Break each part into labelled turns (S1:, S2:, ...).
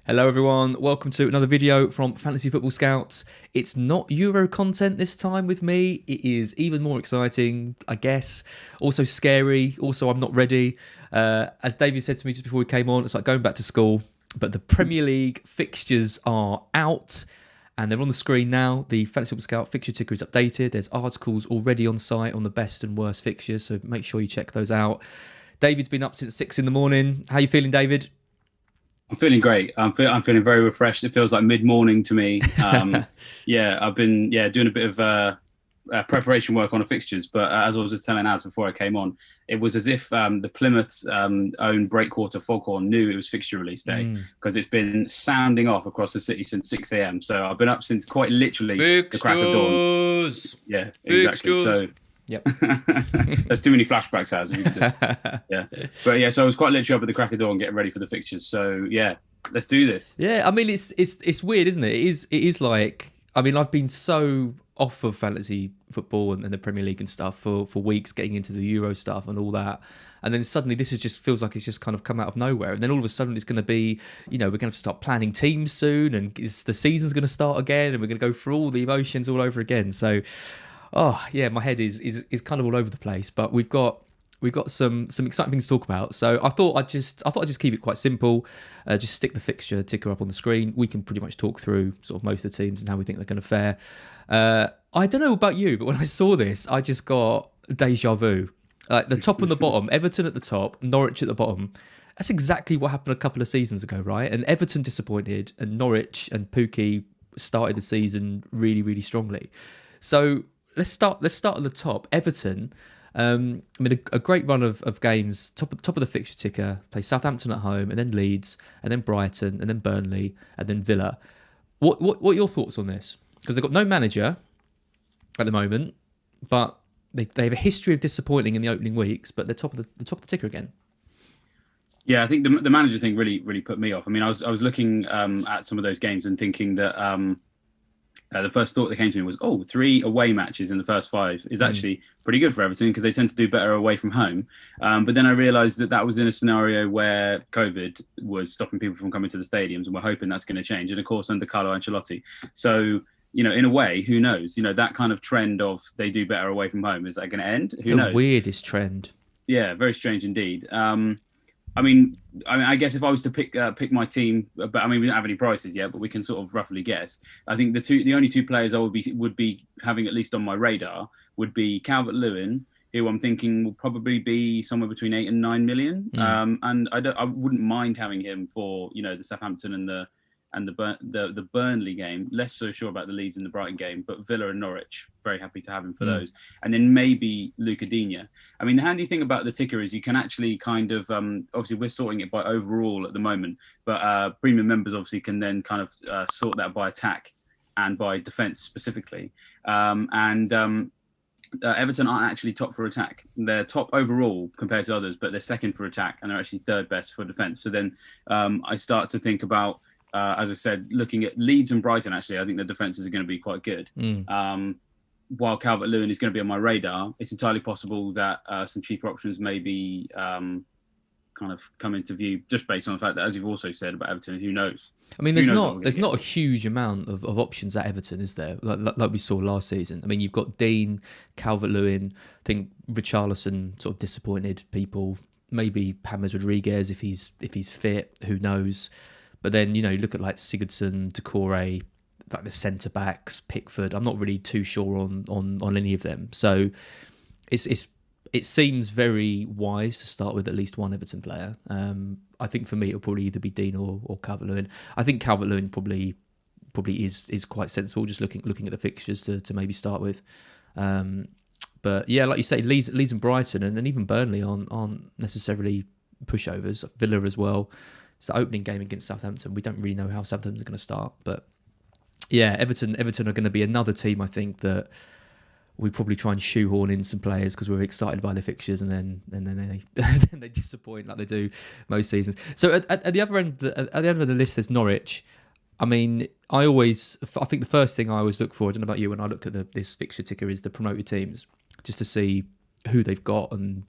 S1: Hello everyone, welcome to another video from Fantasy Football Scouts. It's not Euro content this time with me. It is even more exciting, I guess. Also scary, also I'm not ready. As David said to me just before we came on, it's like going back to school. But the Premier League fixtures are out and they're on the screen now. The Fantasy Football Scout fixture ticker is updated. There's articles already on site on the best and worst fixtures, so make sure you check those out. David's been up since 6 in the morning. How you feeling, David?
S2: I'm feeling great. I'm feeling very refreshed. It feels like mid-morning to me. I've been doing a bit of preparation work on the fixtures. But as I was just telling Az before I came on, it was as if the Plymouth's own Breakwater Foghorn knew it was fixture release day because it's been sounding off across the city since 6 a.m. So I've been up since quite literally the crack of dawn. Yeah, exactly.
S1: Fixtures.
S2: So.
S1: Yep.
S2: There's too many flashbacks, Az. But yeah, so I was quite literally up at the crack of dawn getting ready for the fixtures. So yeah, let's do this.
S1: Yeah, I mean it's weird, isn't it? It is like, I mean, I've been so off of fantasy football and the Premier League and stuff for weeks, getting into the Euro stuff and all that. And then suddenly this is just feels like it's just kind of come out of nowhere. And then all of a sudden it's going to be, we're going to have to start planning teams soon, and the season's going to start again, and we're going to go through all the emotions all over again. So oh yeah, my head is kind of all over the place, but we've got some exciting things to talk about. So I thought I'd just keep it quite simple. Just stick the fixture ticker up on the screen. We can pretty much talk through sort of most of the teams and how we think they're going to fare. I don't know about you, but when I saw this, I just got deja vu. The top and the bottom, Everton at the top, Norwich at the bottom. That's exactly what happened a couple of seasons ago, right? And Everton disappointed, and Norwich and Pookie started the season really, really strongly. So Let's start at the top. Everton, I mean, a great run of games. Top of the fixture ticker. Play Southampton at home, and then Leeds, and then Brighton, and then Burnley, and then Villa. What are your thoughts on this? Because they've got no manager at the moment, but they have a history of disappointing in the opening weeks. But they're top of the ticker again.
S2: Yeah, I think the manager thing really put me off. I mean, I was looking at some of those games and thinking that. The first thought that came to me was, 3 away matches in the first 5 is actually pretty good for Everton because they tend to do better away from home. But then I realised that was in a scenario where COVID was stopping people from coming to the stadiums, and we're hoping that's going to change. And of course, under Carlo Ancelotti. So, in a way, who knows? That kind of trend of they do better away from home, is that going to end? Who knows?
S1: The weirdest trend.
S2: Yeah, very strange indeed. I mean, I guess if I was to pick my team, but I mean, we don't have any prices yet, but we can sort of roughly guess. I think the only 2 players I would be having at least on my radar would be Calvert-Lewin, who I'm thinking will probably be somewhere between 8 and 9 million. And I wouldn't mind having him for the Southampton and the Burnley game. Less so sure about the Leeds and the Brighton game, but Villa and Norwich, very happy to have him for those. And then maybe Luca Digne. I mean, the handy thing about the ticker is you can actually kind of obviously we're sorting it by overall at the moment, but premium members obviously can then kind of sort that by attack and by defence specifically. Everton aren't actually top for attack. They're top overall compared to others, but they're second for attack, and they're actually third best for defence. So then I start to think about, as I said, looking at Leeds and Brighton, actually, I think the defences are going to be quite good. While Calvert-Lewin is going to be on my radar, it's entirely possible that some cheaper options may be kind of come into view, just based on the fact that, as you've also said about Everton, who knows?
S1: I mean, there's not a huge amount of options at Everton, is there? Like we saw last season. I mean, you've got Dean, Calvert-Lewin. I think Richarlison sort of disappointed people. Maybe James Rodriguez if he's fit. Who knows? But then, you look at like Sigurdsson, Decore, like the centre backs, Pickford. I'm not really too sure on any of them. So it seems very wise to start with at least one Everton player. I think for me it'll probably either be Dean or Calvert-Lewin. I think Calvert-Lewin probably is quite sensible, just looking at the fixtures to maybe start with. But yeah, like you say, Leeds and Brighton and even Burnley aren't necessarily pushovers. Villa as well. It's the opening game against Southampton. We don't really know how Southampton's going to start, but yeah, Everton are going to be another team, I think, that we probably try and shoehorn in some players because we're excited by the fixtures, and then they disappoint like they do most seasons. So at the other end, at the end of the list, there's Norwich. I mean, I think the first thing I always look for, I don't know about you, when I look at this fixture ticker, is the promoted teams, just to see who they've got, and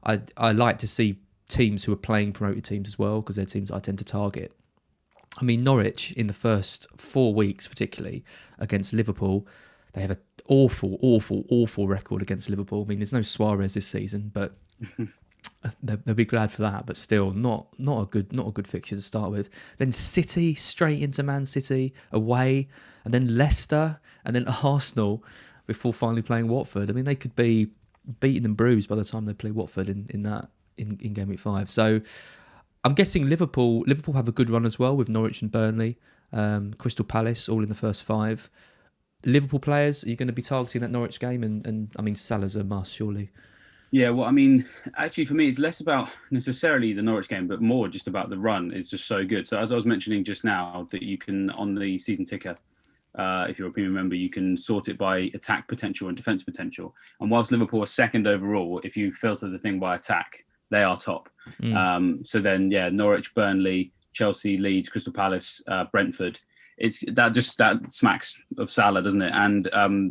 S1: I like to see teams who are playing promoted teams as well, because they're teams I tend to target. I mean, Norwich in the first 4 weeks, particularly against Liverpool, they have an awful record against Liverpool. I mean, there's no Suarez this season, but they'll be glad for that. But still, not a good fixture to start with. Then City straight into Man City away, and then Leicester, and then Arsenal before finally playing Watford. I mean, they could be beaten and bruised by the time they play Watford in game week 5. So I'm guessing Liverpool have a good run as well with Norwich and Burnley, Crystal Palace all in the first 5. Liverpool players, are you going to be targeting that Norwich game? And I mean, Salah's a must, surely.
S2: Yeah, well, I mean, actually, for me, it's less about necessarily the Norwich game, but more just about the run. It's just so good. So as I was mentioning just now, that you can, on the season ticker, if you're a premium member, you can sort it by attack potential and defence potential. And whilst Liverpool are second overall, if you filter the thing by attack, they are top. So then, yeah, Norwich, Burnley, Chelsea, Leeds, Crystal Palace, Brentford. That smacks of Salah, doesn't it? And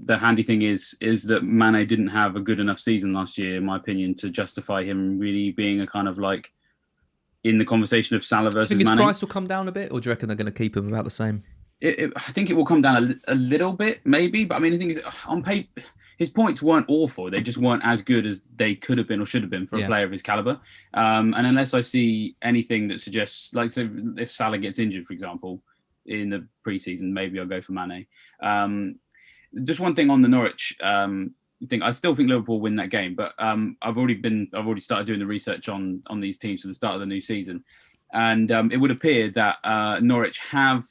S2: the handy thing is that Mane didn't have a good enough season last year, in my opinion, to justify him really being a kind of like in the conversation of Salah versus Mane.
S1: Do you think his price will come down a bit, or do you reckon they're going to keep him about the same?
S2: I think it will come down a little bit, maybe. But I mean, the thing is, on paper, his points weren't awful. They just weren't as good as they could have been or should have been for a player of his caliber. And unless I see anything that suggests, like, so if Salah gets injured, for example, in the preseason, maybe I'll go for Mane. Just one thing on the Norwich thing. I still think Liverpool win that game, but I've already started doing the research on these teams for the start of the new season. And it would appear that Norwich have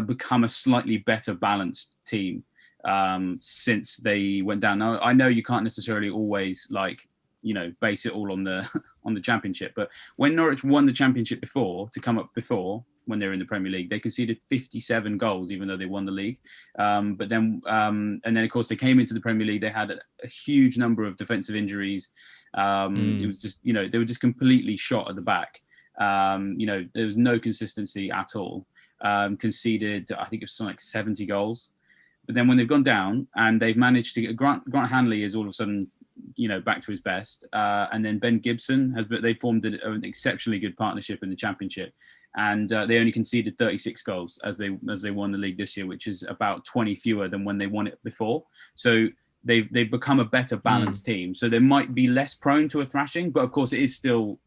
S2: become a slightly better balanced team since they went down. Now, I know you can't necessarily always base it all on the championship, but when Norwich won the championship before, when they were in the Premier League, they conceded 57 goals, even though they won the league. But then, and then of course they came into the Premier League. They had a huge number of defensive injuries. It was just, they were just completely shot at the back. There was no consistency at all. Conceded, I think it was something like 70 goals. But then when they've gone down and they've managed to get Grant Hanley is all of a sudden, back to his best. And then Ben Gibson they formed an exceptionally good partnership in the championship. And they only conceded 36 goals as they won the league this year, which is about 20 fewer than when they won it before. So they've become a better balanced team. So they might be less prone to a thrashing, but of course it is still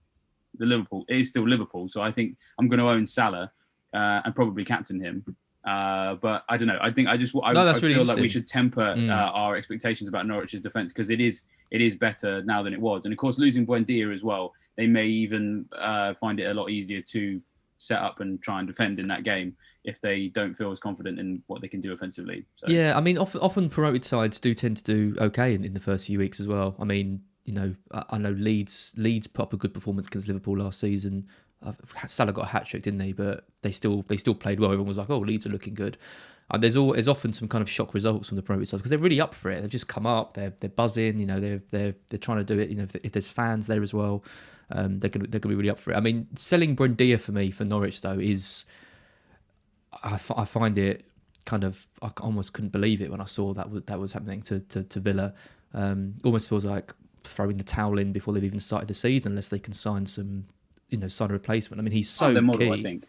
S2: Liverpool. It is still Liverpool. So I think I'm going to own Salah and probably captain him. But I don't know. I think I feel like we should temper our expectations about Norwich's defence, because it is better now than it was. And of course, losing Buendia as well, they may even find it a lot easier to set up and try and defend in that game if they don't feel as confident in what they can do offensively. So.
S1: Yeah, I mean, often promoted sides do tend to do okay in the first few weeks as well. I mean, I know Leeds put up a good performance against Liverpool last season. Salah got a hat-trick, didn't they? But they still played well. Everyone was like, "Oh, Leeds are looking good." There's often some kind of shock results from the promoted sides because they're really up for it. They've just come up. They're buzzing. They're trying to do it. If there's fans there as well, they're gonna be really up for it. I mean, selling Buendia for me for Norwich though is, I find it kind of, I almost couldn't believe it when I saw that was happening to Villa. Almost feels like throwing the towel in before they've even started the season, unless they can sign a replacement. I mean, he's so
S2: their model,
S1: key.
S2: I think.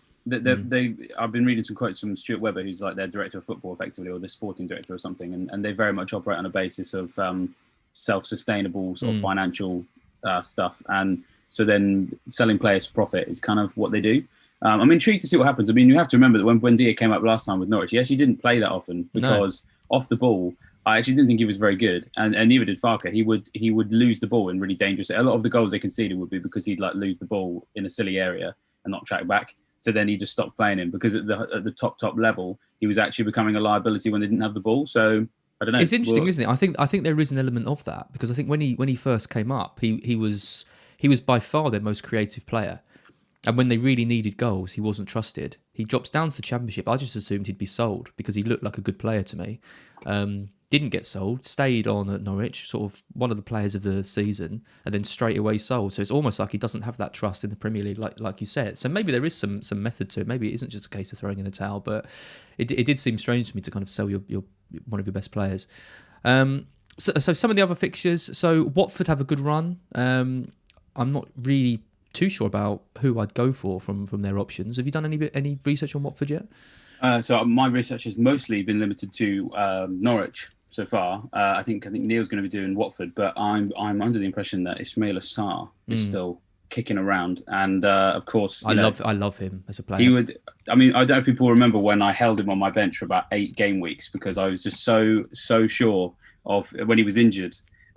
S2: I've been reading some quotes from Stuart Webber, who's like their director of football, effectively, or their sporting director or something, and they very much operate on a basis of self-sustainable sort of financial stuff. And so then selling players for profit is kind of what they do. I'm intrigued to see what happens. I mean, you have to remember that when Buendia came up last time with Norwich, he actually didn't play that often because off the ball, I actually didn't think he was very good, and neither did Farke. He would lose the ball in really dangerous. A lot of the goals they conceded would be because he'd lose the ball in a silly area and not track back. So then he just stopped playing him because at the top level, he was actually becoming a liability when they didn't have the ball. So I don't know.
S1: It's interesting, isn't it? I think there is an element of that, because I think when he first came up, he was by far their most creative player. And when they really needed goals, he wasn't trusted. He drops down to the Championship. I just assumed he'd be sold because he looked like a good player to me. Didn't get sold, stayed on at Norwich, sort of one of the players of the season, and then straight away sold. So it's almost like he doesn't have that trust in the Premier League, like you said. So maybe there is some method to it. Maybe it isn't just a case of throwing in a towel, but it did seem strange to me to kind of sell your one of your best players. So some of the other fixtures. So Watford have a good run. I'm not really too sure about who I'd go for from their options. Have you done any research on Watford yet?
S2: So my research has mostly been limited to Norwich so far. I think Neil's going to be doing Watford, but I'm under the impression that Ismail Assar is still kicking around, and of course
S1: I love him as a player.
S2: He would. I mean, I don't know if people remember when I held him on my bench for about 8 game weeks because I was just so sure of when he was injured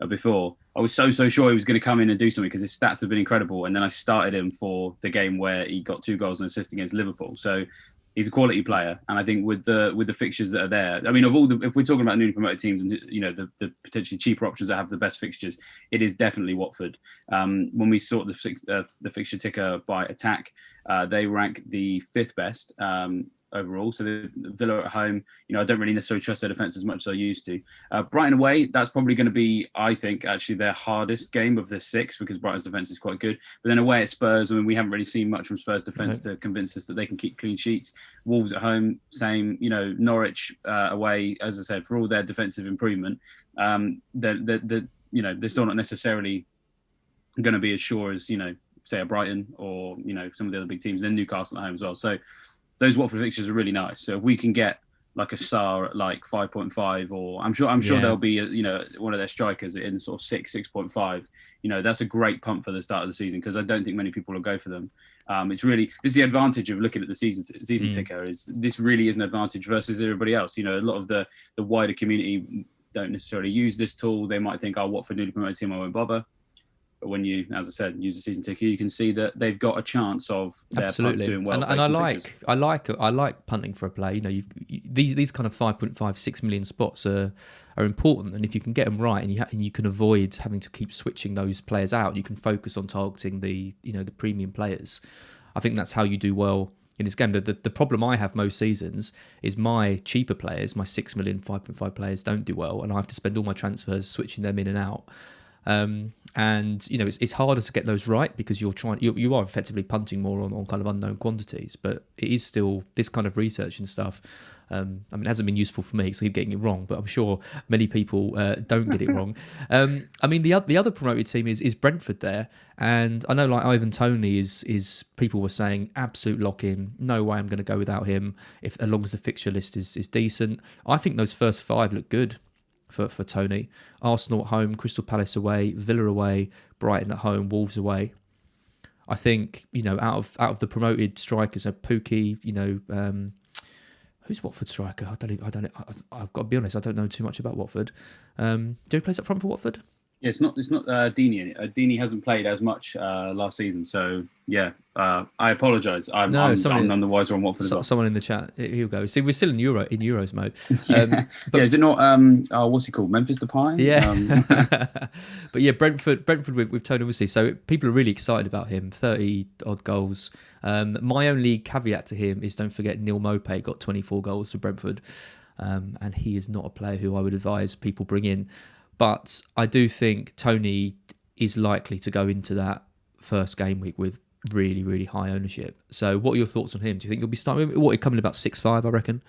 S2: before. I was so sure he was going to come in and do something because his stats have been incredible, and then I started him for the game where he got 2 goals and assist against Liverpool. So he's a quality player, and I think with the fixtures that are there, I mean, if we're talking about newly promoted teams and the potentially cheaper options that have the best fixtures, it is definitely Watford. When we sort the fixture ticker by attack, they rank the 5th best overall. So the Villa at home, I don't really necessarily trust their defence as much as I used to. Brighton away, that's probably going to be, I think, actually their hardest game of the 6 because Brighton's defence is quite good. But then away at Spurs, I mean, we haven't really seen much from Spurs defence to convince us that they can keep clean sheets. Wolves at home, same. Norwich away, as I said, for all their defensive improvement, they're still not necessarily going to be as sure as say a Brighton or some of the other big teams. Then Newcastle at home as well. So those Watford fixtures are really nice. So if we can get like a Sarr at like 5.5, or I'm sure there'll be one of their strikers in sort of 6.5. That's a great pump for the start of the season because I don't think many people will go for them. This is the advantage of looking at the season ticker. Is this really is an advantage versus everybody else? A lot of the wider community don't necessarily use this tool. They might think, Watford newly promoted team, I won't bother. But when you, as I said, use the season ticker, you can see that they've got a chance of their punts doing well.
S1: And I like punting for a play. These kind of 5.5, 6 million spots are important, and if you can get them right, and you can avoid having to keep switching those players out, you can focus on targeting the premium players. I think that's how you do well in this game. The problem I have most seasons is my cheaper players, my 6 million, 5.5 players, don't do well, and I have to spend all my transfers switching them in and out. It's harder to get those right because you are effectively punting more on kind of unknown quantities, but it is still this kind of research and stuff. It hasn't been useful for me because I keep getting it wrong, but I'm sure many people don't get it wrong. The other promoted team is Brentford there, and I know like Ivan Toney is people were saying absolute lock in, no way I'm going to go without him as long as the fixture list is decent. I think those first 5 look good for Tony. Arsenal at home, Crystal Palace away, Villa away, Brighton at home, Wolves away. I think out of the promoted strikers, Pukki, who's Watford striker? I've got to be honest, I don't know too much about Watford. Do he play up front for Watford?
S2: Yeah, it's not Deeney. Deeney hasn't played as much last season, so yeah. I apologise. I'm none the wiser on Watford as well.
S1: Someone in the chat, here we go. See, we're still in Euros mode.
S2: Is it not? What's he called? Memphis Depay?
S1: Yeah. But yeah, Brentford with Tony, obviously. So people are really excited about him. 30 odd goals. My only caveat to him is don't forget Neil Maupay got 24 goals for Brentford, and he is not a player who I would advise people bring in. But I do think Tony is likely to go into that first game week with really, really high ownership. So what are your thoughts on him? Do you think he'll be starting? He's coming about 6'5", I reckon.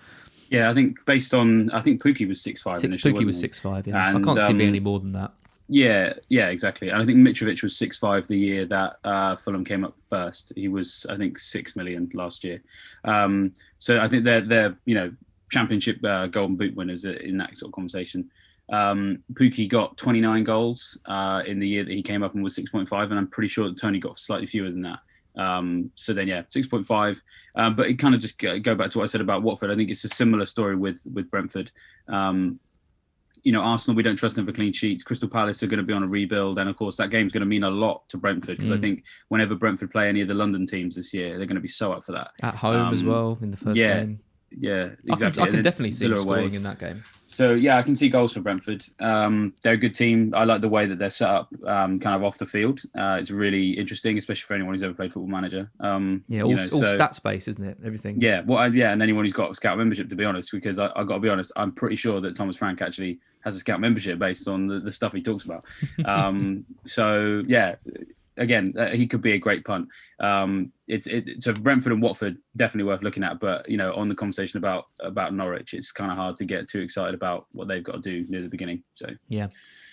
S2: Yeah, I think Pukki was 6'5" initially.
S1: Pukki was 6'5", yeah. And, I can't see him being any more than that.
S2: Yeah, exactly. And I think Mitrovic was 6'5" the year that Fulham came up first. He was, I think, 6 million last year. So I think they're championship golden boot winners in that sort of conversation. Pukki got 29 goals in the year that he came up and was 6.5, and I'm pretty sure that Tony got slightly fewer than that. So then, 6.5. But it kind of just go back to what I said about Watford. I think it's a similar story with Brentford. Arsenal, we don't trust them for clean sheets. Crystal Palace are going to be on a rebuild, and of course that game's going to mean a lot to Brentford because I think whenever Brentford play any of the London teams this year, they're going to be so up for that.
S1: At home as well in the first game.
S2: Yeah, exactly.
S1: I can definitely see him scoring in that game.
S2: So, yeah, I can see goals for Brentford. They're a good team. I like the way that they're set up kind of off the field. It's really interesting, especially for anyone who's ever played Football Manager.
S1: All stats-based, isn't it? Everything.
S2: Yeah, and anyone who's got a Scout membership, to be honest, because I've got to be honest, I'm pretty sure that Thomas Frank actually has a Scout membership based on the stuff he talks about. So, yeah. Again, he could be a great punt. So Brentford and Watford definitely worth looking at. But on the conversation about Norwich, it's kind of hard to get too excited about what they've got to do near the beginning. So
S1: yeah.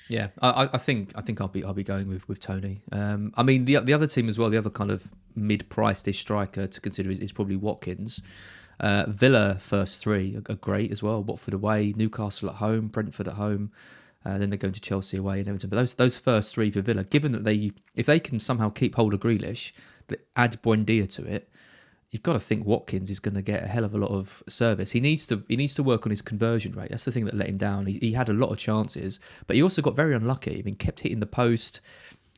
S1: Yeah, I think I'll be going with Tony. I mean the other team as well. The other kind of mid-priced-ish striker to consider is probably Watkins. Villa first three are great as well. Watford away, Newcastle at home, Brentford at home. Then they're going to Chelsea away and Everton. But those first three for Villa, given that if they can somehow keep hold of Grealish, add Buendia to it, you've got to think Watkins is going to get a hell of a lot of service. He needs to work on his conversion rate. That's the thing that let him down. He had a lot of chances, but he also got very unlucky. I mean, kept hitting the post,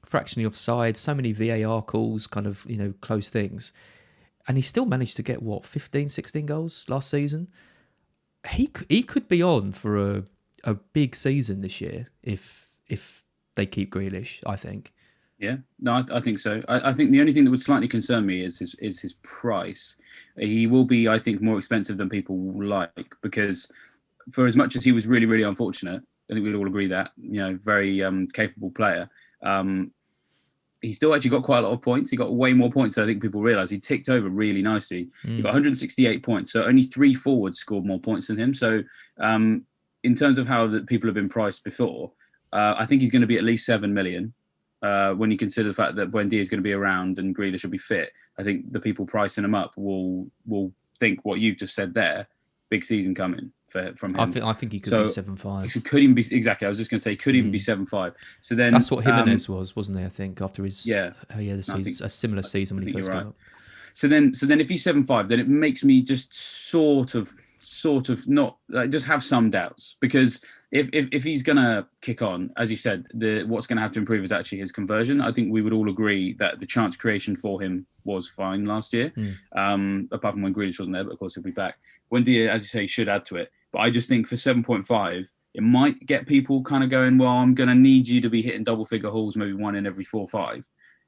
S1: fractionally offside, so many VAR calls, kind of, close things. And he still managed to get, 15, 16 goals last season? He could be on for a big season this year if they keep Grealish, I think.
S2: Yeah, no, I think so. I think the only thing that would slightly concern me is his price. He will be, I think, more expensive than people like, because for as much as he was really, really unfortunate, I think we'd all agree that, very capable player. He still actually got quite a lot of points. He got way more points than I think people realise. He ticked over really nicely. He got 168 points, so only 3 forwards scored more points than him. So in terms of how the people have been priced before, I think he's going to be at least 7 million. When you consider the fact that Buendia is going to be around and Grealish will be fit, I think the people pricing him up will think what you've just said there. Big season coming from him.
S1: I think he could be 7.5.
S2: He could even be, exactly. I was just going to say, could even be 7.5. So then
S1: that's what Jimenez was, wasn't he? I think after his
S2: the
S1: season, a similar season when he first came up.
S2: So then if he's 7.5, then it makes me just sort of not just have some doubts, because if he's gonna kick on, as you said, what's gonna have to improve is actually his conversion. I think we would all agree that the chance creation for him was fine last year, apart from when Grealish wasn't there, but of course he'll be back. Buendia, as you say, should add to it, but I just think for 7.5, it might get people kind of going, well, I'm gonna need you to be hitting double figure hauls, maybe 1 in every 4 or 5.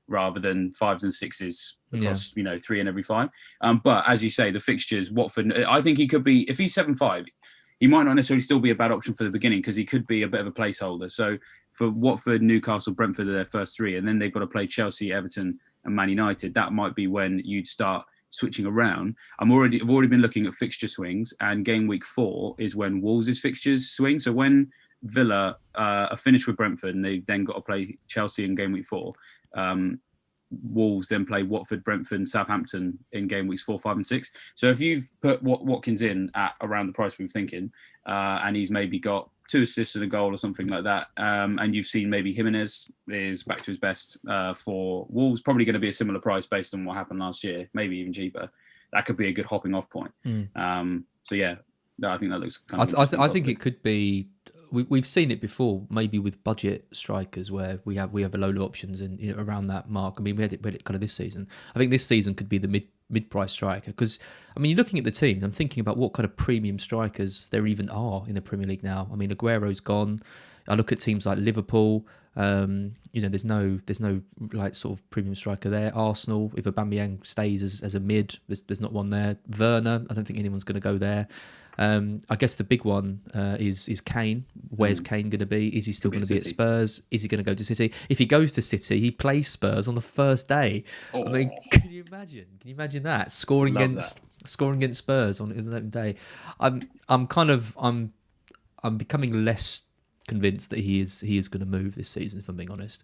S2: Rather than 5s and 6s across, 3 in every 5. But as you say, the fixtures, Watford, I think he could be, if he's 7.5, he might not necessarily still be a bad option for the beginning, because he could be a bit of a placeholder. So for Watford, Newcastle, Brentford are their first 3, and then they've got to play Chelsea, Everton and Man United. That might be when you'd start switching around. I've already been looking at fixture swings, and game week 4 is when Wolves' fixtures swing. So when Villa are finished with Brentford and they've then got to play Chelsea in game week 4, Wolves then play Watford, Brentford and Southampton in game weeks 4, 5 and 6. So if you've put Watkins in at around the price we were thinking, and he's maybe got 2 assists and a goal or something like that, and you've seen maybe Jimenez is back to his best for Wolves, probably going to be a similar price based on what happened last year, maybe even cheaper. That could be a good hopping off point. So yeah, no, I think that looks kind of
S1: I think it could be. We've seen it before, maybe with budget strikers where we have a load of options and around that mark. I mean, we had it kind of this season. I think this season could be the mid-price striker, because I mean, you're looking at the teams. I'm thinking about what kind of premium strikers there even are in the Premier League now. I mean, Aguero's gone. I look at teams like Liverpool. There's no like sort of premium striker there. Arsenal, if Aubameyang stays as a mid, there's not one there. Werner, I don't think anyone's going to go there. I guess the big one is Kane. Where's Kane going to be? Is he still going to be at Spurs? Is he going to go to City? If he goes to City, he plays Spurs on the first day. I mean, can you imagine? Can you imagine that scoring against Spurs on his own day? I'm becoming less convinced that he is going to move this season, if I'm being honest.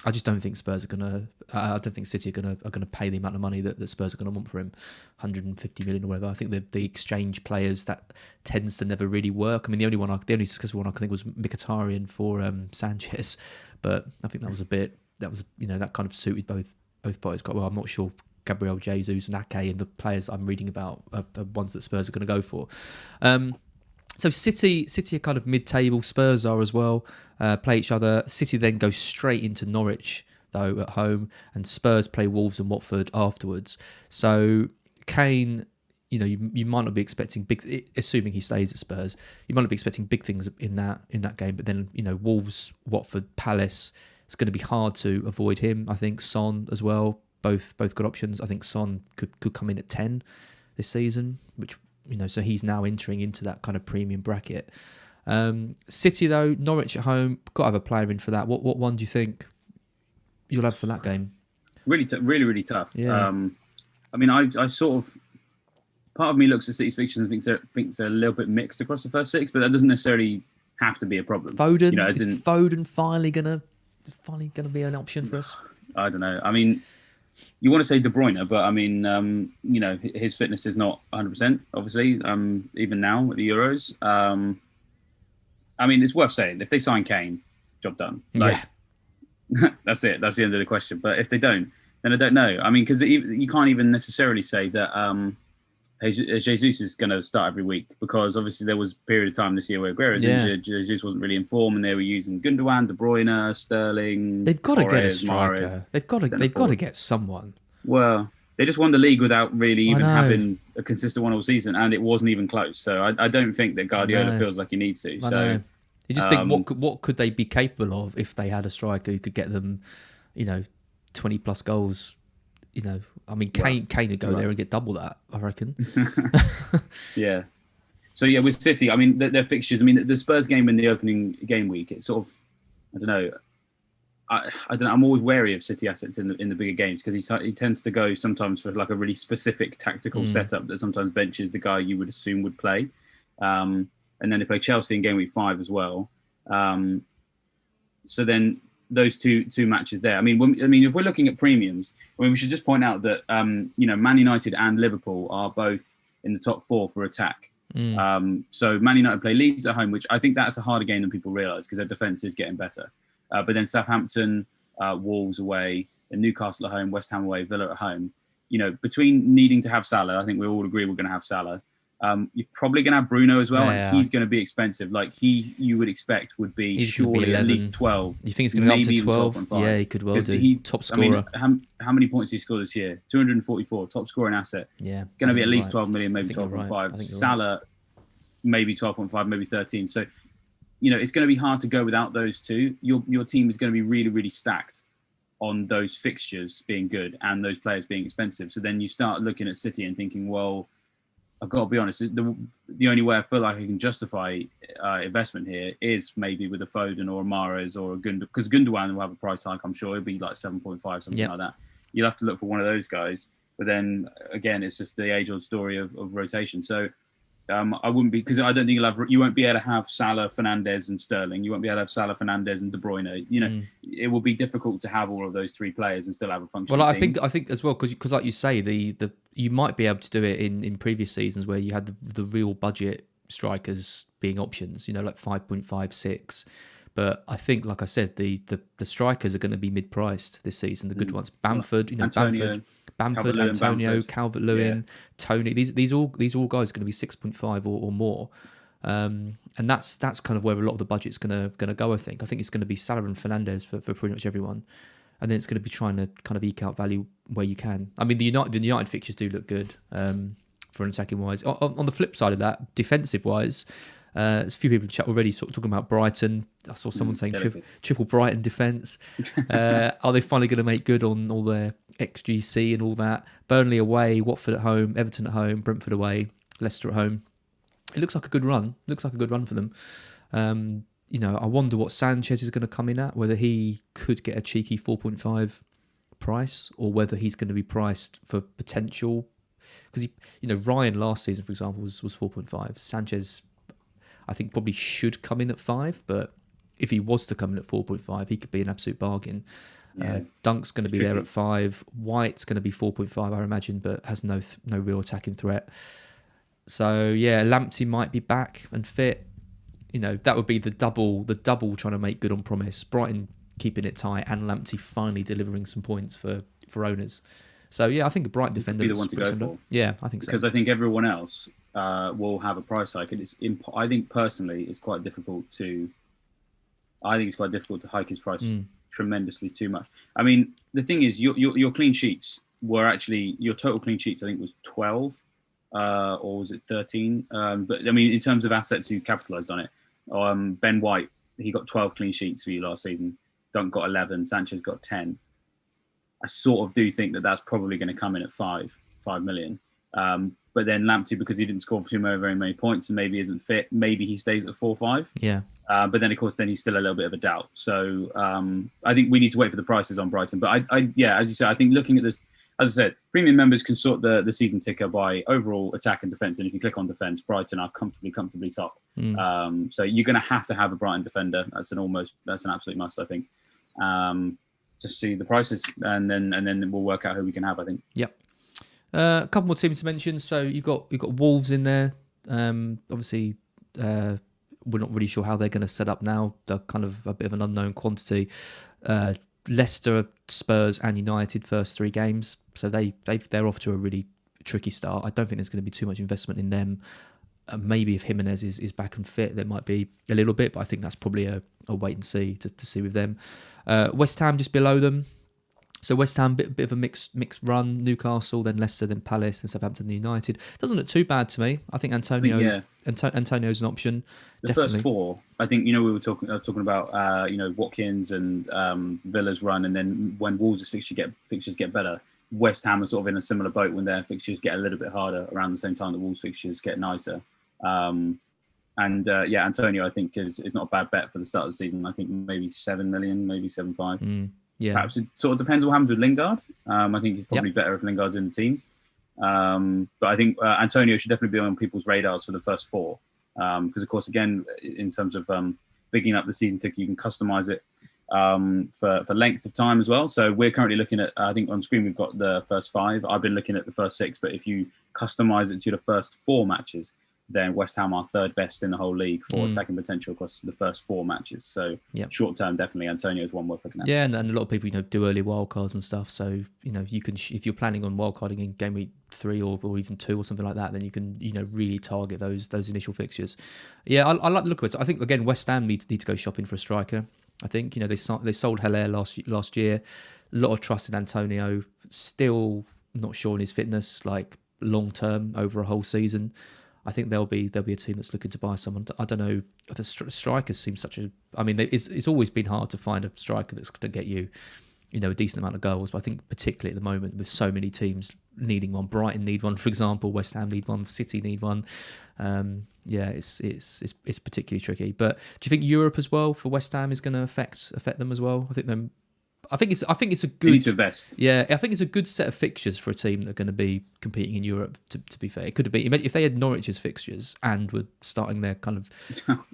S1: I just don't think Spurs are going to. I don't think City are going to pay the amount of money that Spurs are going to want for him, 150 million or whatever. I think the exchange players, that tends to never really work. I mean, the only successful one I can think was Mkhitaryan for Sanchez, but I think that was that kind of suited both parties quite well. I'm not sure Gabriel Jesus and Ake and the players I'm reading about are the ones that Spurs are going to go for. So City are kind of mid-table. Spurs are as well. Play each other. City then go straight into Norwich, though, at home, and Spurs play Wolves and Watford afterwards. So Kane, you might not be expecting big, assuming he stays at Spurs, you might not be expecting big things in that game. But then Wolves, Watford, Palace, it's going to be hard to avoid him. I think Son as well. Both good options. I think Son could come in at 10 this season, which. So he's now entering into that kind of premium bracket. City, though, Norwich at home, got to have a player in for that. What one do you think you'll have for that game?
S2: Really, really tough.
S1: Yeah.
S2: I mean, I sort of, part of me looks at City's fixtures and thinks they're a little bit mixed across the first 6, but that doesn't necessarily have to be a problem.
S1: Foden,
S2: You know, as in,
S1: Foden finally gonna be an option for us?
S2: I don't know. I mean, you want to say De Bruyne, but I mean, you know, his fitness is not 100%. Obviously, even now at the Euros. I mean, it's worth saying if they sign Kane, job done. Like, that's it. That's the end of the question. But if they don't, then I don't know. I mean, because you can't even necessarily say that Jesus is going to start every week, because obviously there was a period of time this year where Jesus wasn't really in form, and they were using Gundogan, De Bruyne, Sterling.
S1: They've got to get a
S2: striker.
S1: Mahrez, they've got to get someone.
S2: Well, they just won the league without really even having a consistent one all season, and it wasn't even close. So I don't think that Guardiola feels like he needs to. So
S1: you just think what could they be capable of if they had a striker who could get them, you know, 20 plus goals. You know, I mean, Kane would go there and get double that, I reckon.
S2: Yeah. So yeah, with City, I mean, their fixtures. I mean, the Spurs game in the opening game week, it's sort of, I don't know. I don't know. I'm always wary of City assets in the bigger games, because he tends to go sometimes for like a really specific tactical setup that sometimes benches the guy you would assume would play. And then they play Chelsea in game week 5 as well. So then those two matches there. I mean, if we're looking at premiums, I mean, we should just point out that you know, Man United and Liverpool are both in the top 4 for attack. So Man United play Leeds at home, which I think that's a harder game than people realise, because their defence is getting better. But then Southampton, Wolves away, and Newcastle at home, West Ham away, Villa at home. You know, between needing to have Salah, I think we all agree we're going to have Salah. You're probably going to have Bruno as well, and he's going to be expensive. Like you would expect would be surely at least 12.
S1: You think he's going to go up to 12? Yeah, he could well do. Top scorer.
S2: I mean, how many points did he score this year? 244. Top scoring asset.
S1: Yeah,
S2: going to be at least 12 million, maybe 12.5. Salah, maybe 12.5, maybe 13. So, you know, it's going to be hard to go without those two. Your team is going to be really, really stacked on those fixtures being good and those players being expensive. So then you start looking at City and thinking, well, I've got to be honest, the only way I feel like I can justify investment here is maybe with a Foden or a Mahrez or a Gundogan, because Gundogan will have a price hike, I'm sure. It'll be like 7.5, something like that. You'll have to look for one of those guys. But then, again, it's just the age-old story of rotation. So I wouldn't be, because I don't think you won't be able to have Salah, Fernandes and Sterling. You won't be able to have Salah, Fernandes and De Bruyne. You know, it will be difficult to have all of those 3 players and still have a functioning team.
S1: I think as well, because like you say, the you might be able to do it in previous seasons where you had the real budget strikers being options, you know, like 5.5, 6. But I think, like I said, the strikers are going to be mid-priced this season. The good ones, Bamford, you know, Bamford, Antonio, Calvert-Lewin, Tony. These all guys are going to be 6.5 or more, and that's kind of where a lot of the budget's going to go. I think it's going to be Salah and Fernandes for pretty much everyone, and then it's going to be trying to kind of eke out value where you can. I mean, the United fixtures do look good for an attacking wise. On the flip side of that, defensive wise. There's a few people in the chat already sort of talking about Brighton. I saw someone saying triple Brighton defence. Are they finally going to make good on all their XGC and all that? Burnley away, Watford at home, Everton at home, Brentford away, Leicester at home. It looks like a good run. For them. You know, I wonder what Sanchez is going to come in at, whether he could get a cheeky 4.5 price or whether he's going to be priced for potential. Because, you know, Ryan last season, for example, was 4.5. Sanchez, I think, probably should come in at 5, but if he was to come in at 4.5, he could be an absolute bargain. Dunk's going to be there at 5. White's going to be 4.5, I imagine, but has no real attacking threat. So yeah, Lamptey might be back and fit. You know, that would be the double trying to make good on promise. Brighton keeping it tight and Lamptey finally delivering some points for owners. So yeah, I think a Brighton defender
S2: would be the one to go for.
S1: Yeah, I think so.
S2: Because I think everyone else will have a price hike, and I think personally it's quite difficult to. I think it's quite difficult to hike his price tremendously too much. I mean, the thing is, your clean sheets were actually your total clean sheets. I think was 12, or was it 13? But I mean, in terms of assets who capitalised on it, Ben White, he got 12 clean sheets for you last season. Dunk got 11. Sanchez got 10. I sort of do think that that's probably going to come in at 5 million. But then Lamptey, because he didn't score for too very many points and maybe isn't fit, maybe he stays at 4-5.
S1: Yeah.
S2: But then, of course, he's still a little bit of a doubt. So I think we need to wait for the prices on Brighton. But I as you say, I think looking at this, as I said, premium members can sort the season ticker by overall attack and defense. And if you click on defense, Brighton are comfortably top. So you're going to have a Brighton defender. That's an absolute must, I think. Just see the prices, and then we'll work out who we can have, I think.
S1: Yep. A couple more teams to mention. So you've got Wolves in there. Obviously, we're not really sure how they're going to set up now. They're kind of a bit of an unknown quantity. Leicester, Spurs, and United first 3 games, so they're off to a really tricky start. I don't think there's going to be too much investment in them. Maybe if Jimenez is back and fit, there might be a little bit, but I think that's probably a wait and see to see with them. West Ham just below them. So West Ham, bit of a mixed run. Newcastle, then Leicester, then Palace, then Southampton, United. Doesn't look too bad to me. I think Antonio's an option.
S2: The
S1: definitely.
S2: First 4, I think, we were talking about Watkins and Villa's run, and then when Wolves' fixtures get better, West Ham are sort of in a similar boat when their fixtures get a little bit harder around the same time the Wolves' fixtures get nicer. Antonio, I think, is not a bad bet for the start of the season. I think maybe 7 million, maybe 7.5.
S1: Yeah.
S2: Perhaps it sort of depends on what happens with Lingard. I think it's probably better if Lingard's in the team. But I think Antonio should definitely be on people's radars for the first 4. Because, of course, again, in terms of bigging up the season ticket, you can customize it for length of time as well. So we're currently looking at, I think on screen we've got the first 5. I've been looking at the first 6, but if you customize it to the first 4 matches, then West Ham are 3rd best in the whole league for attacking potential across the first 4 matches. So short term, definitely Antonio is one worth looking at.
S1: Yeah, and a lot of people do early wildcards and stuff. So you can, if you're planning on wildcarding in game week 3 or even 2 or something like that, then you can really target those initial fixtures. Yeah, I like the look of it. I think again West Ham need to go shopping for a striker. I think they sold Haller last year. A lot of trust in Antonio. Still not sure in his fitness, like long term over a whole season. I think there'll be a team that's looking to buy someone. I don't know. The strikers seem such a. I mean, it's always been hard to find a striker that's going to get you, a decent amount of goals. But I think particularly at the moment, with so many teams needing one, Brighton need one, for example. West Ham need one. City need one. It's particularly tricky. But do you think Europe as well for West Ham is going to affect them as well? I think it's a good.
S2: They need to invest.
S1: Yeah, I think it's a good set of fixtures for a team that are going to be competing in Europe. To be fair, it could have been if they had Norwich's fixtures and were starting their kind of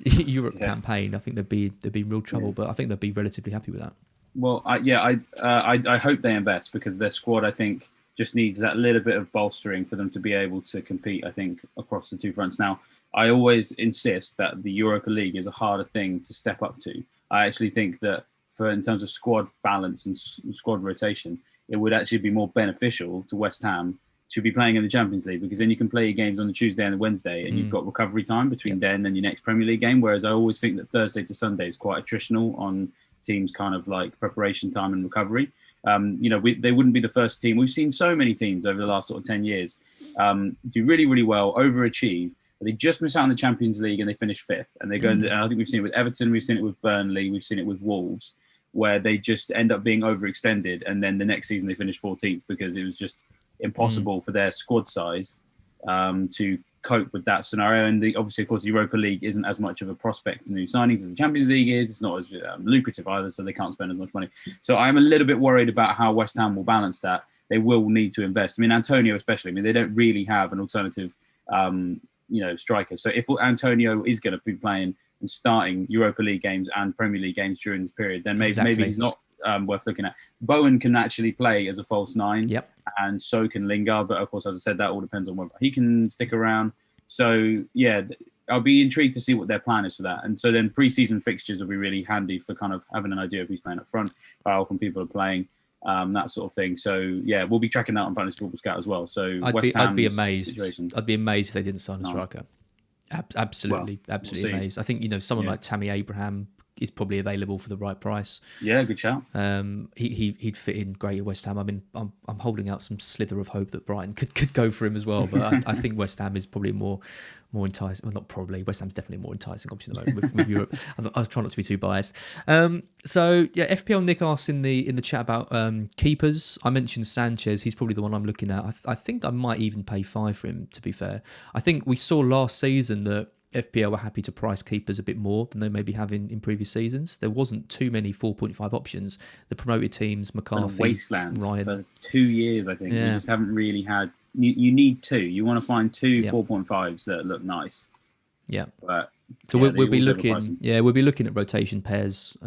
S1: Europe campaign. I think they'd be real trouble, but I think they'd be relatively happy with that.
S2: Well, I hope they invest because their squad, I think, just needs that little bit of bolstering for them to be able to compete. I think across the 2 fronts. Now, I always insist that the Europa League is a harder thing to step up to. I actually think that. In terms of squad balance and squad rotation, it would actually be more beneficial to West Ham to be playing in the Champions League because then you can play your games on the Tuesday and the Wednesday and you've got recovery time between then and your next Premier League game. Whereas I always think that Thursday to Sunday is quite attritional on teams' kind of like preparation time and recovery. They wouldn't be the first team. We've seen so many teams over the last sort of 10 years do really, really well, overachieve. They just miss out on the Champions League and they finish 5th. And they go. And I think we've seen it with Everton, we've seen it with Burnley, we've seen it with Wolves, where they just end up being overextended, and then the next season they finish 14th because it was just impossible for their squad size to cope with that scenario. And obviously, of course, the Europa League isn't as much of a prospect to new signings as the Champions League is. It's not as lucrative either, so they can't spend as much money. So I'm a little bit worried about how West Ham will balance that. They will need to invest. I mean, Antonio especially. I mean, they don't really have an alternative, striker. So if Antonio is going to be playing and starting Europa League games and Premier League games during this period, then maybe he's not worth looking at. Bowen can actually play as a false 9, and so can Lingard. But of course, as I said, that all depends on whether he can stick around. So yeah, I'll be intrigued to see what their plan is for that. And so then pre-season fixtures will be really handy for kind of having an idea of who's playing up front, how often people are playing, that sort of thing. So yeah, we'll be tracking that on Fantasy Football Scout as well. So
S1: I'd be amazed. I'd be amazed if they didn't sign a striker. Absolutely amazed. I think someone like Tammy Abraham is probably available for the right price.
S2: Yeah, good shout.
S1: He'd fit in great at West Ham. I mean, I'm holding out some slither of hope that Brighton could go for him as well. But I think West Ham is probably more enticing. Well, not probably. West Ham's definitely more enticing option at the moment with Europe. I'll try not to be too biased. So yeah, FPL Nick asked in the chat about keepers. I mentioned Sanchez. He's probably the one I'm looking at. I think I might even pay 5 for him. To be fair, I think we saw last season that FPL were happy to price keepers a bit more than they maybe have in previous seasons. There wasn't too many 4.5 options. The promoted teams,
S2: Been a
S1: McCarthy,
S2: wasteland
S1: Ryan.
S2: for 2 years, I think. We
S1: Yeah,
S2: just haven't really had. You need two. You want to find two
S1: yeah,
S2: 4.5s that look nice,
S1: yeah.
S2: but
S1: So
S2: yeah,
S1: we'll
S2: they
S1: be
S2: always overprice
S1: looking.
S2: them.
S1: Yeah, we'll be looking at rotation pairs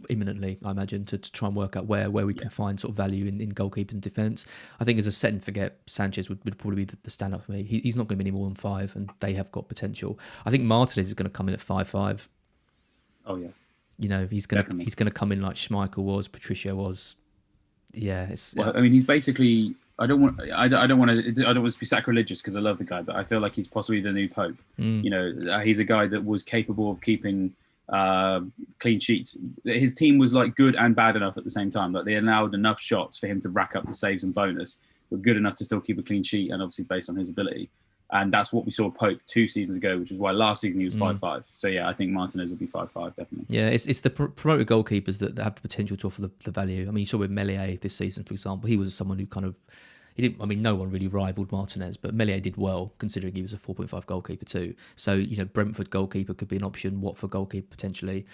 S1: imminently, I imagine, to try and work out where we
S2: Yeah.
S1: can find sort of value in goalkeepers and defence. I think as a set and forget, Sanchez would probably be the stand-up for me. He's not going to be any more than 5, and they have got potential. I think Martinez is going to come in at 5.5.
S2: Oh yeah,
S1: You know, he's
S2: definitely.
S1: going to come in like Schmeichel was, Patricio was. Yeah,
S2: Well, I mean, he's basically. I don't want. I don't want to. I don't want to be sacrilegious because I love the guy, but I feel like he's possibly the new Pope. You know, he's a guy that was capable of keeping clean sheets. His team was like good and bad enough at the same time. Like they allowed enough shots for him to rack up the saves and bonus, but good enough to still keep a clean sheet, and obviously based on his ability. And that's what we saw Pope 2 seasons ago, which is why last season he was 5.5. So yeah, I think Martinez will be 5.5 definitely.
S1: Yeah, it's the promoted goalkeepers that have the potential to offer the value. I mean, you saw with Meslier this season, for example, he was someone who kind of he didn't. I mean, no one really rivaled Martinez, but Meslier did well considering he was a 4.5 goalkeeper too. So you know, Brentford goalkeeper could be an option. Watford goalkeeper potentially.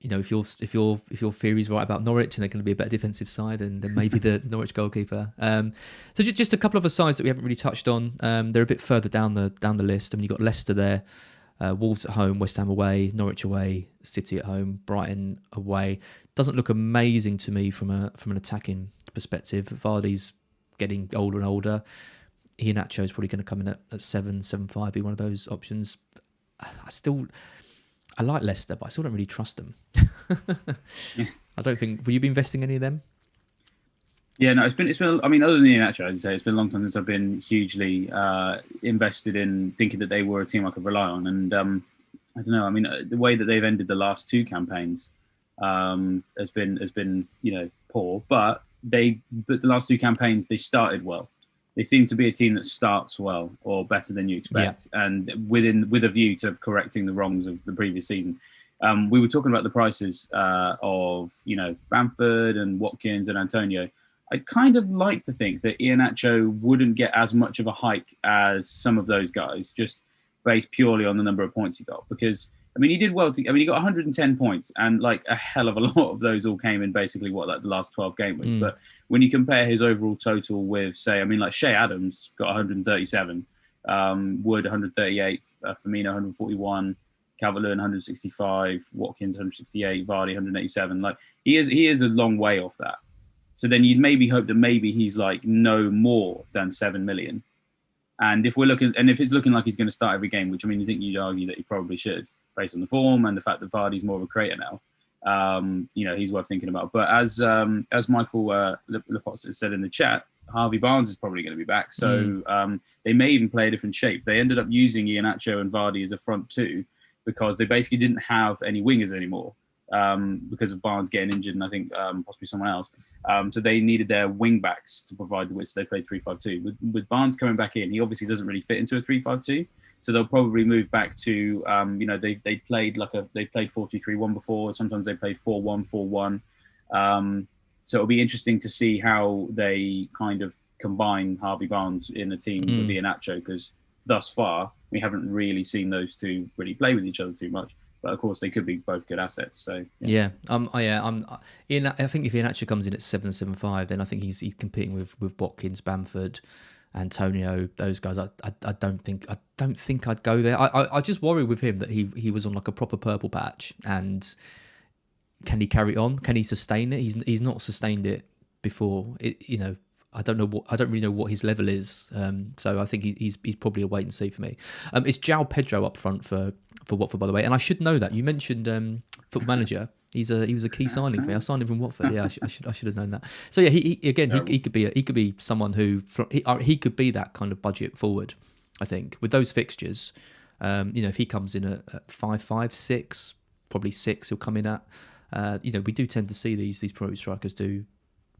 S1: You know, if your theory's right about Norwich and they're going to be a better defensive side, then maybe the Norwich goalkeeper. So just a couple of sides that we haven't really touched on. They're a bit further down the list. I mean, you've got Leicester there, Wolves at home, West Ham away, Norwich away, City at home, Brighton away. Doesn't look amazing to me from an attacking perspective. Vardy's getting older and older. Iheanacho is probably going to come in at 7.5, be one of those options. I like Leicester, but I still don't really trust them. I don't think. Will you be investing any of them?
S2: Yeah, no, it's been. I mean, other than the Iheanacho, I'd say it's been a long time since I've been hugely invested in thinking that they were a team I could rely on. And I don't know. I mean, the way that they've ended the last 2 campaigns has been poor. But the last 2 campaigns they started well. They seem to be a team that starts well or better than you expect, and with a view to correcting the wrongs of the previous season. We were talking about the prices of Bamford and Watkins and Antonio. I'd kind of like to think that Iheanacho wouldn't get as much of a hike as some of those guys, just based purely on the number of points he got. Because I mean, he did well. He got 110 points, and like a hell of a lot of those all came in basically the last 12 game weeks. But when you compare his overall total with, say, like Shea Adams got 137, Wood 138, Firmino 141, Calvert-Lewin 165, Watkins 168, Vardy 187. Like he is a long way off that. So then you'd maybe hope that maybe he's like no more than 7 million. And if it's looking like he's going to start every game, which I mean, you think you'd argue that he probably should, based on the form and the fact that Vardy's more of a creator now, he's worth thinking about. But as Michael Lepots said in the chat, Harvey Barnes is probably going to be back. So they may even play a different shape. They ended up using Iheanacho and Vardy as a front 2 because they basically didn't have any wingers anymore because of Barnes getting injured and I think possibly someone else. So they needed their wing backs to provide the width. So they played 3-5-2. With Barnes coming back in, he obviously doesn't really fit into a 3-5-2. So they'll probably move back to they played 4-2-3-1 before. Sometimes they played 4-1-4-1. So it'll be interesting to see how they kind of combine Harvey Barnes in a team with Iheanacho, because thus far we haven't really seen those two really play with each other too much. But of course, they could be both good assets. So
S1: I think if Iheanacho comes in at 7.75, then I think he's competing with Watkins, Bamford, Antonio, those guys. I don't think I'd go there. I just worry with him that he was on like a proper purple patch, and can he carry on? Can he sustain it? He's not sustained it before. I don't really know what his level is. So I think he's probably a wait and see for me. It's João Pedro up front for Watford, by the way. And I should know that. You mentioned Football Manager. He was a key signing for me. I signed him from Watford. Yeah, I should have known that. So yeah, he could be someone who he could be that kind of budget forward. I think with those fixtures, if he comes in at 5.5, 6, probably 6, he'll come in at. We do tend to see these pro strikers do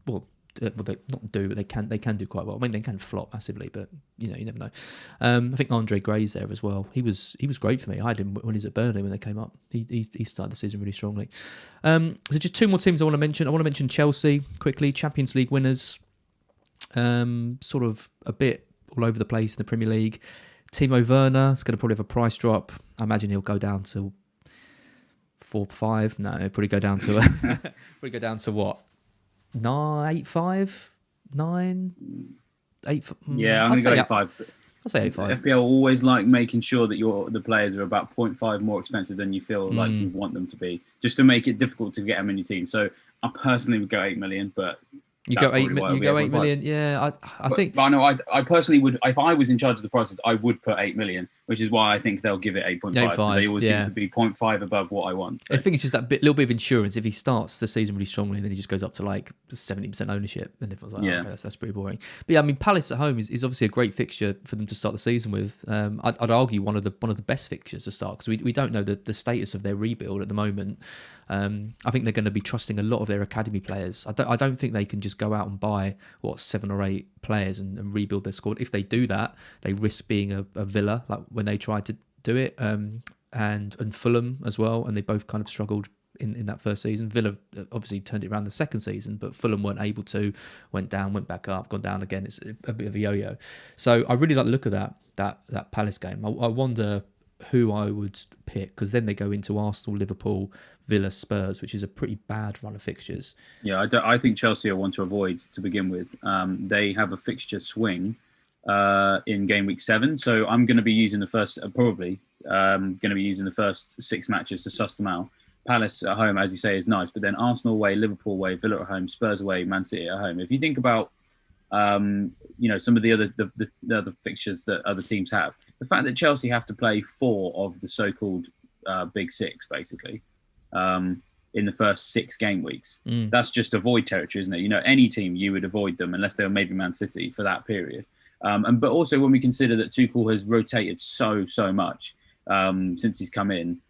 S1: well. They not do, but they can do quite well. I mean, they can flop massively, but you never know. I think Andre Gray's there as well. He was great for me. I had him when he was at Burnley when they came up. He started the season really strongly. So just 2 more teams I want to mention. I want to mention Chelsea quickly. Champions League winners. Sort of a bit all over the place in the Premier League. Timo Werner is going to probably have a price drop. I imagine he'll go down to 4-5. No, he'll probably go down to what? 8-5, 9, 8.
S2: Yeah, I'm going to go 8-5.
S1: I'll say 8-5.
S2: FPL always like making sure that the players are about 0.5 more expensive than you feel like you want them to be, just to make it difficult to get them in your team. So I personally would go 8 million, but
S1: you go 8 million. Yeah, I think.
S2: But I know I personally would, if I was in charge of the prices, I would put 8 million, which is why I think they'll give it 8.5, because they always seem to be 0.5 above what I want. So.
S1: I think it's just that little bit of insurance. If he starts the season really strongly and then he just goes up to like 70% ownership, then everyone's like, okay, that's pretty boring. But yeah, I mean, Palace at home is obviously a great fixture for them to start the season with. I'd argue one of the best fixtures to start, because we don't know the status of their rebuild at the moment. I think they're going to be trusting a lot of their academy players. I don't think they can just go out and buy 7 or 8 players and rebuild their squad. If they do that, they risk being a Villa, like when they tried to do it, and Fulham as well, and they both kind of struggled in that first season. Villa obviously turned it around the second season, but Fulham weren't able to. Went down, went back up, gone down again. It's a bit of a yo-yo. So I really like the look of that Palace game. I wonder who I would pick, because then they go into Arsenal, Liverpool, Villa, Spurs, which is a pretty bad run of fixtures.
S2: Yeah, I think Chelsea are one to avoid to begin with. They have a fixture swing in game week 7, so I'm going to be using the first, probably going to be using the first 6 matches to suss them out. Palace at home, as you say, is nice, but then Arsenal away, Liverpool away, Villa at home, Spurs away, Man City at home. If you think about some of the other fixtures that other teams have, the fact that Chelsea have to play 4 of the so-called big 6, basically, in the first 6 game weeks, that's just avoid territory, isn't it? Any team, you would avoid them unless they were maybe Man City for that period. But also when we consider that Tuchel has rotated so much since he's come in,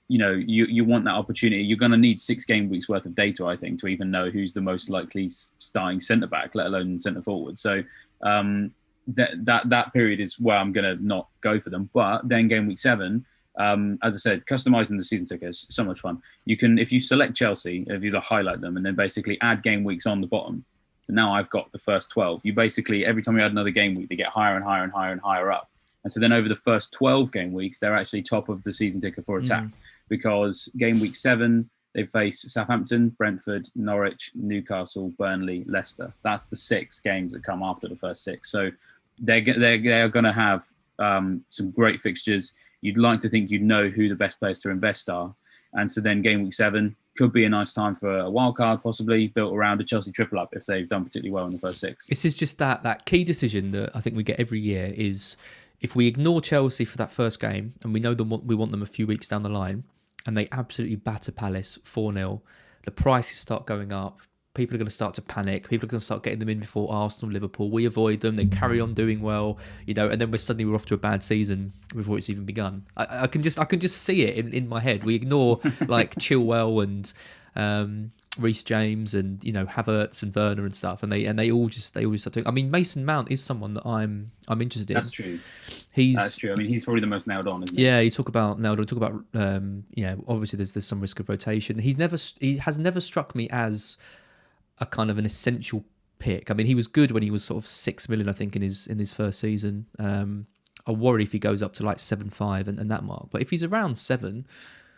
S2: you want that opportunity. You're going to need 6 game weeks worth of data, I think, to even know who's the most likely starting centre back, let alone centre forward. So that period is where I'm going to not go for them. But then game week 7, as I said, customizing the season ticket is so much fun. You can, if you select Chelsea, if you highlight them and then basically add game weeks on the bottom. So now I've got the first 12. You basically, every time you add another game week, they get higher and higher and higher and higher up. And so then over the first 12 game weeks, they're actually top of the season ticker for attack, because game week 7, they face Southampton, Brentford, Norwich, Newcastle, Burnley, Leicester. That's the 6 games that come after the first 6. So they're going to have some great fixtures. You'd like to think you'd know who the best players to invest are. And so then game week 7 could be a nice time for a wild card, possibly built around a Chelsea triple up if they've done particularly well in the first 6.
S1: This is just that key decision that I think we get every year is, if we ignore Chelsea for that first game and we know we want them a few weeks down the line, and they absolutely batter Palace 4-0, the prices start going up. People are going to start to panic. People are going to start getting them in before Arsenal, Liverpool. We avoid them. They carry on doing well, and then we're off to a bad season before it's even begun. I can just see it in my head. We ignore like Chilwell and Reece James and Havertz and Werner and stuff, and they all start doing. I mean, Mason Mount is someone that I'm interested in.
S2: That's true. That's true. I mean, he's probably the most nailed on, isn't he?
S1: Yeah, you talk about nailed on. Talk about obviously there's some risk of rotation. He has never struck me as a kind of an essential pick. I mean, he was good when he was sort of 6 million, I think, in his first season. I worry if he goes up to like 7.5 and that mark. But if he's around 7,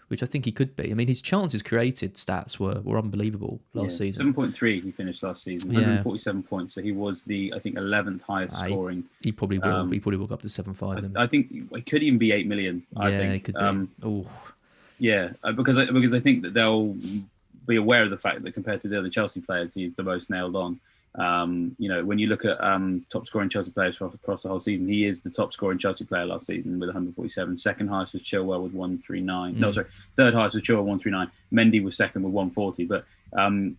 S1: which I think he could be, I mean, his chances created stats were unbelievable last season.
S2: 7.3 he finished last season, 147 points. So he was the, I think, 11th highest scoring.
S1: He probably will. He probably will go up to 7.5 then.
S2: I think it could even be 8 million. I think
S1: it could be.
S2: Because I think that they'll be aware of the fact that compared to the other Chelsea players, he's the most nailed on. When you look at top scoring Chelsea players across the whole season, he is the top scoring Chelsea player last season with 147. Second highest was Chilwell with 139. Third highest was Chilwell 139. Mendy was second with 140. But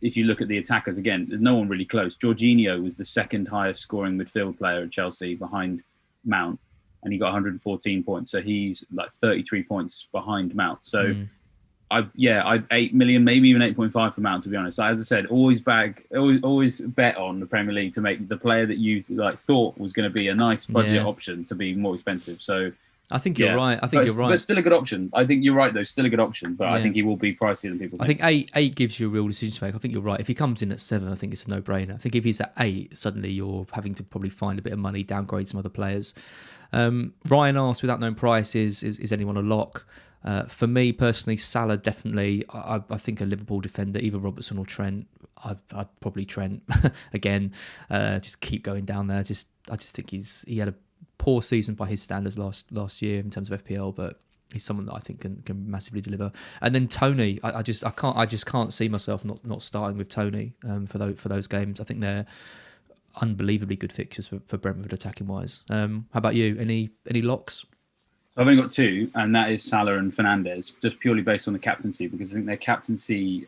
S2: if you look at the attackers again, there's no one really close. Jorginho was the second highest scoring midfield player at Chelsea behind Mount, and he got 114 points. So he's like 33 points behind Mount. So. I'd 8 million, maybe even 8.5 for Mount, to be honest. As I said, always bet on the Premier League to make the player that you thought was going to be a nice budget option to be more expensive. So
S1: I think you're
S2: Yeah,
S1: right. I think you're
S2: but
S1: right.
S2: still a good option. I think you're right though. Still a good option, but I
S1: Yeah.
S2: think he will be pricier than people
S1: I
S2: think.
S1: think eight gives you a real decision to make. I think you're right. If he comes in at 7, I think it's a no-brainer. I think if he's at 8, suddenly you're having to probably find a bit of money, downgrade some other players. Ryan asked, without knowing prices, is anyone a lock? For me personally, Salah definitely. I think a Liverpool defender, either Robertson or Trent. I'd probably Trent again. Just keep going down there. I just think he had a poor season by his standards last year in terms of FPL, but he's someone that I think can massively deliver. And then Tony, I just can't see myself not starting with Tony for those games. I think they're unbelievably good fixtures for Brentford attacking wise. How about you? Any locks?
S2: So I've only got two, and that is Salah and Fernandes, just purely based on the captaincy, because I think their captaincy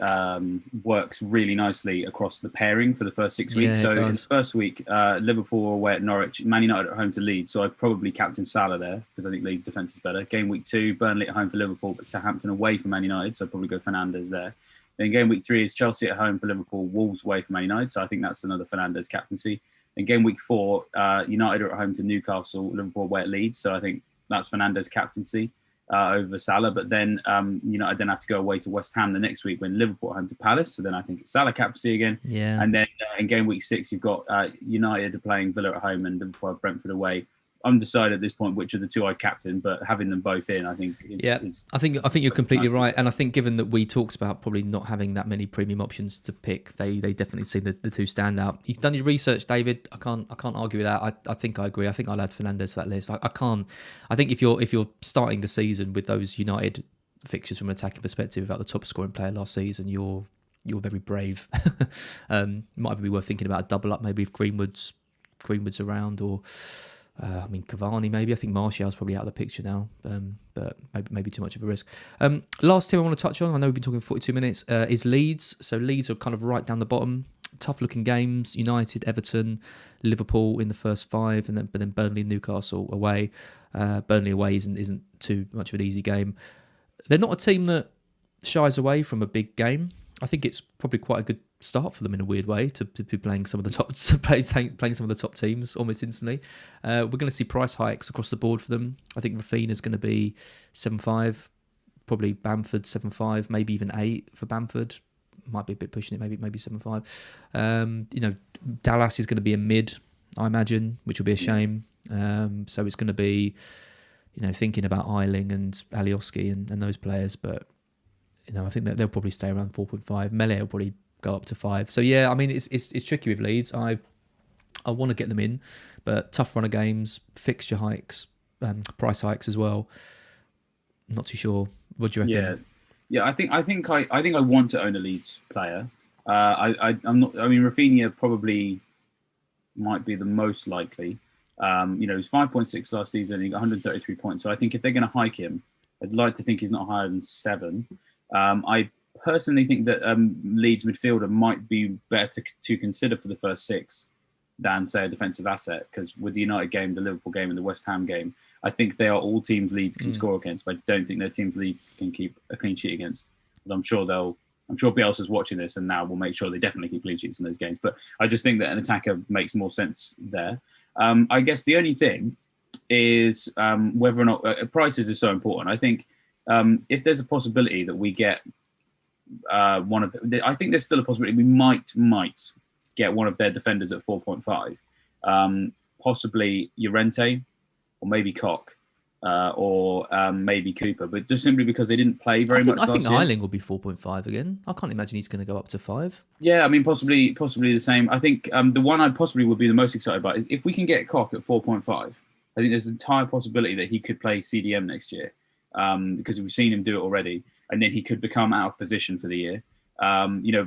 S2: works really nicely across the pairing for the first 6 weeks.
S1: Yeah,
S2: So
S1: it
S2: in the
S1: does.
S2: first week, Liverpool are away at Norwich, Man United at home to Leeds. So I'd probably captain Salah there because I think Leeds' defence is better. Game week 2, Burnley at home for Liverpool, but Southampton away for Man United. So I'd probably go Fernandes there. Then game week 3 is Chelsea at home for Liverpool, Wolves away for Man United. So I think that's another Fernandes captaincy. And game week 4, United are at home to Newcastle, Liverpool away at Leeds. So I think that's Fernandes' captaincy over Salah. But then I then have to go away to West Ham the next week when Liverpool are home to Palace. So then I think it's Salah captaincy again.
S1: Yeah.
S2: And then in game week 6, you've got United playing Villa at home and Liverpool Brentford away. Undecided at this point which of the two I captain, but having them both in, I think
S1: I think you're completely right, and I think given that we talked about probably not having that many premium options to pick, they definitely seem the two stand out. You've done your research, David. I can't argue with that. I think I agree. I think I'll add Fernandes to that list. I can't. I think if you're starting the season with those United fixtures from an attacking perspective about the top scoring player last season, you're very brave. Might even be worth thinking about a double up maybe if Greenwood's around, or Cavani maybe. I think Martial's probably out of the picture now, but maybe too much of a risk. Last team I want to touch on, I know we've been talking 42 minutes, is Leeds. So Leeds are kind of right down the bottom. Tough looking games: United, Everton, Liverpool in the first 5, but then Burnley, Newcastle away. Burnley away isn't too much of an easy game. They're not a team that shies away from a big game. I think it's probably quite a good start for them in a weird way to be playing some of the top playing some of the top teams almost instantly. We're going to see price hikes across the board for them. I think Rafinha's going to be 7.5, probably Bamford 7.5, maybe even 8 for Bamford. Might be a bit pushing it, maybe 7.5. Dallas is going to be a mid, I imagine, which will be a shame. So it's going to be, thinking about Eiling and Alioski and those players, but I think that they'll probably stay around 4.5. Mele will probably go up to 5. So yeah, I mean it's tricky with Leeds. I want to get them in, but tough run of games, fixture hikes, price hikes as well. Not too sure. What do you reckon?
S2: Yeah. I think I want to own a Leeds player. I'm not. I mean, Rafinha probably might be the most likely. He was 5.6 last season. He got 133 points. So I think if they're going to hike him, I'd like to think he's not higher than 7. I personally think that Leeds midfielder might be better to consider for the first 6 than, say, a defensive asset, because with the United game, the Liverpool game, and the West Ham game, I think they are all teams Leeds can score against, but I don't think they're teams Leeds can keep a clean sheet against. But I'm sure Bielsa's watching this and now will make sure they definitely keep clean sheets in those games. But I just think that an attacker makes more sense there. I guess the only thing is whether or not prices is so important. I think if there's a possibility that we get I think there's still a possibility we might get one of their defenders at 4.5, possibly Llorente or maybe Koch or maybe Cooper, but just simply because they didn't play very much last year. I
S1: think Eiling will be 4.5 again. I can't imagine he's going to go up to 5.
S2: Yeah, I mean, possibly the same. I think the one I possibly would be the most excited about is if we can get Koch at 4.5. I think there's an entire possibility that he could play CDM next year because we've seen him do it already, and then he could become out of position for the year.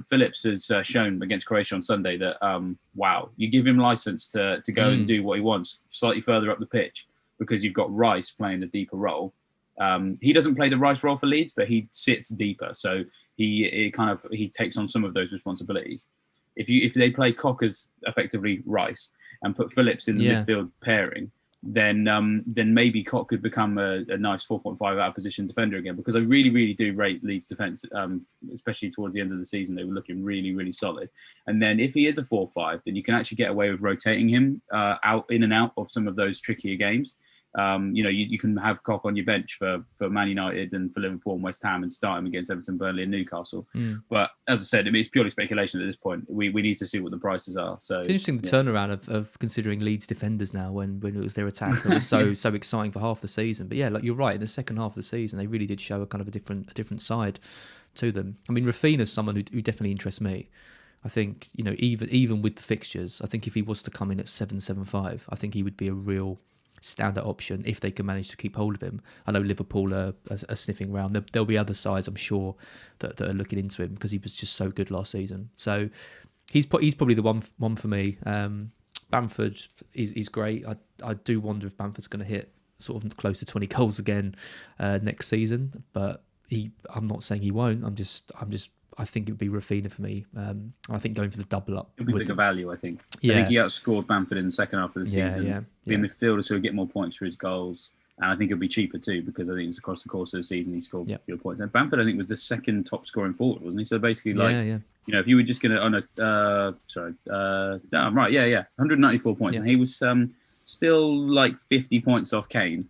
S2: Phillips has shown against Croatia on Sunday that, wow, you give him license to go and do what he wants slightly further up the pitch because you've got Rice playing a deeper role. He doesn't play the Rice role for Leeds, but he sits deeper. So he takes on some of those responsibilities. If they play Koch as effectively Rice and put Phillips in the midfield pairing, then maybe Koch could become a nice 4.5 out of position defender again, because I really, really do rate Leeds defence, especially towards the end of the season. They were looking really, really solid. And then if he is a 4.5, then you can actually get away with rotating him in and out of some of those trickier games. You can have Koch on your bench for Man United and for Liverpool and West Ham and start him against Everton, Burnley and Newcastle. But as I said, it's purely speculation at this point. We need to see what the prices are. So
S1: it's interesting the turnaround of considering Leeds defenders now when it was their attack that was so exciting for half the season. But yeah, like you're right, in the second half of the season they really did show a kind of a different side to them. I mean, Rafinha's someone who definitely interests me. I think, even with the fixtures, I think if he was to come in at 7.75, I think he would be a real standout option if they can manage to keep hold of him. I know Liverpool are sniffing around. There'll be other sides, I'm sure, that are looking into him because he was just so good last season. So he's probably the one for me. Bamford is great. I do wonder if Bamford's going to hit sort of close to 20 goals again next season, but I'm not saying he won't. I think it would be Rafinha for me. I think going for the double up.
S2: It'll be bigger value, I think.
S1: Yeah.
S2: I think he outscored Bamford in the second half of the season.
S1: Yeah.
S2: Be a midfielder, so he'll get more points for his goals. And I think it'll be cheaper too, because I think it's across the course of the season he scored fewer points. And Bamford, I think, was the second top scoring forward, wasn't he? So basically, if you were just going to... 194 points.
S1: Yeah.
S2: And he was still like 50 points off Kane.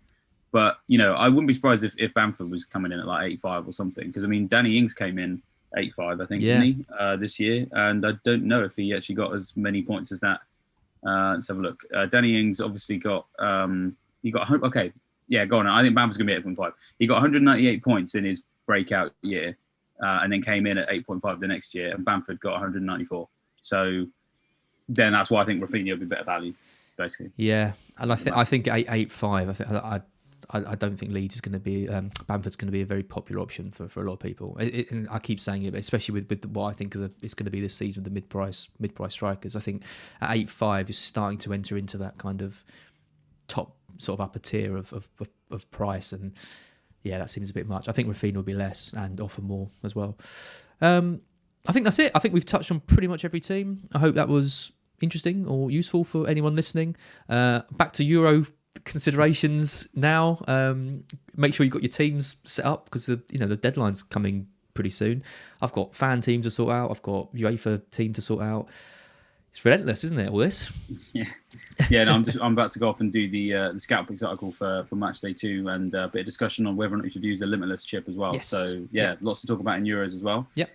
S2: But, I wouldn't be surprised if Bamford was coming in at like 85 or something. Because, I mean, Danny Ings came in 85, I think, didn't he, this year? And I don't know if he actually got as many points as that. Let's have a look. Danny Ings obviously got... okay, yeah, go on. I think Bamford's going to be 8.5. He got 198 points in his breakout year and then came in at 8.5 the next year, and Bamford got 194. So then that's why I think Rafinha will be better value, basically.
S1: Yeah, and I think 8.5, I don't think Leeds is going to be Bamford's going to be a very popular option for a lot of people. And I keep saying it, but especially with what I think it's going to be this season with the mid-price strikers. I think at 8.5 is starting to enter into that kind of top sort of upper tier of price, and that seems a bit much. I think Rafinha will be less and offer more as well. I think that's it. I think we've touched on pretty much every team. I hope that was interesting or useful for anyone listening. Back to Euro considerations now. Make sure you've got your teams set up because the deadline's coming pretty soon. I've got fan team to sort out. I've got UEFA team to sort out. It's relentless, isn't it, all this?
S2: Yeah. No, I'm about to go off and do the scout picks article for match day 2 and a bit of discussion on whether or not you should use a limitless chip as well.
S1: Yes.
S2: So lots to talk about in Euros as well.
S1: Yep.